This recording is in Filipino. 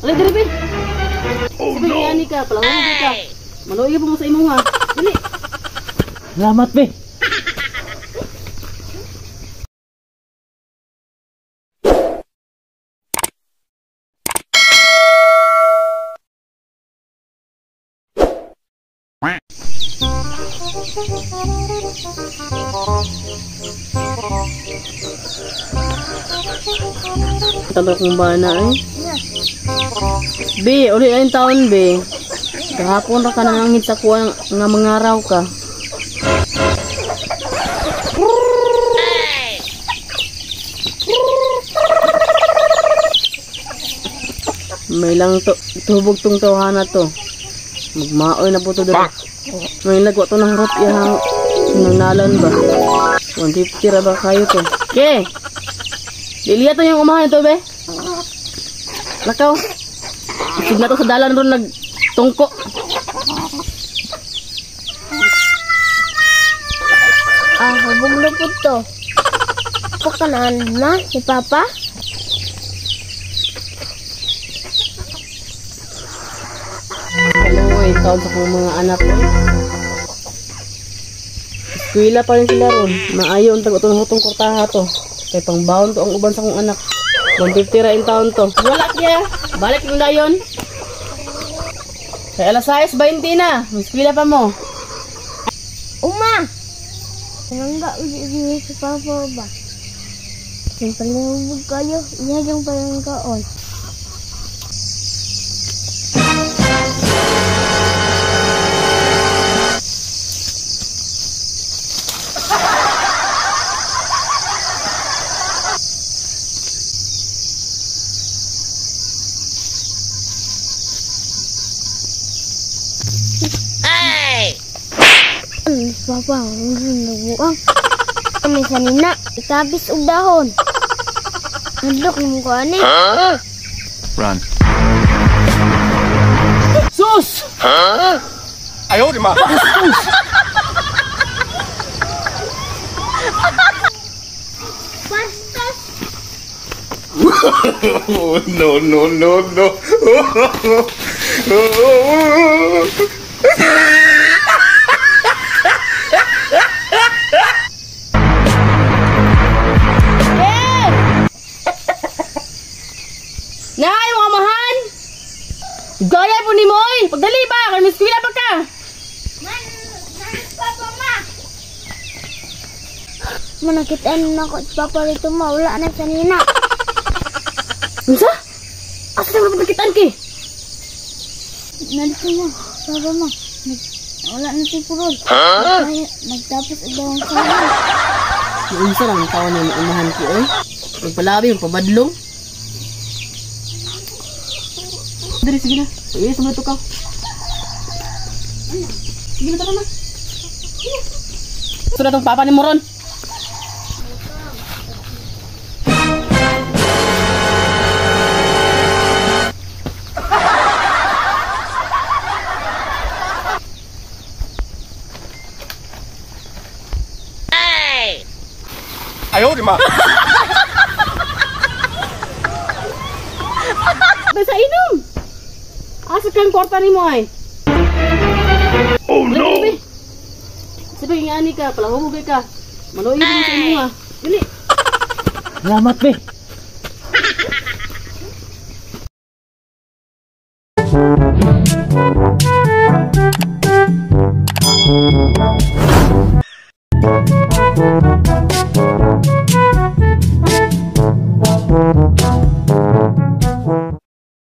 Alay diri be. Oh no. Ani ka, palahon ka. Maluoy mo sa imo ha. Dili. Salamat be. Tagal kong bana eh. Be, uli ayong taon be. Kahapon ra ka nangangit sa kuha nga mangaraw ka. May lang to, tubog tong tawhana to. Magmaoy na po to dito. May lagwa to ng harap yang nangnalan ba? 150 ra ba kayo to? Okay. Diliya to yung umahan ito be. Lakaw. Isig na to sa dalan ron nagtungko. Hubog na po to. Pakanan na si Papa. Ano eh, tawag sa kong mga anak ko. Eskwela pa rin sila ron. Maayo ang tag-utong-utong kurtaha to. Kay pangbaon to ang uban sa kong anak. 150 ra in taon to. Wala kaya. Balik yung dayon. Kay alas 6:20 na. Eskwela pa mo. Uma! Nangga ulit si Papa ba? Yung palihubog kayo, iya yung palangkaon. Papa, nagbuang. Kami sa nina, itabis og dahon. Nadlok mo ko ani. Run. Sus! Ayaw, di ma. Sus! Pastas! No, no, no, no. Nay, mga mahan! Gaya po ni Moy! Pagdali ba? Kami eskwela pa ka! Papa, ma! Manakitaan na ako si Papa rito, ma. Wala na sa nina. Unsa? Asa na pagkitaan ki? Nandito mo, Papa, ma. Wala na si Purol. Nagtapos daw ang sabi. Unsa lang taon na umahan ki, oy? Magpalabi, magpabadlong. Dari, sige na. Sige, sumunod ka. Sige na, tara na. Ito na itong papa ni Moron. Ayaw, di ma. Basta inom. Asa kang kwarta ni mo ay? Oh no! Sabi nga ani ka, palahubog ka. Maluoy mo sa imo ha. Dili. Salamat be.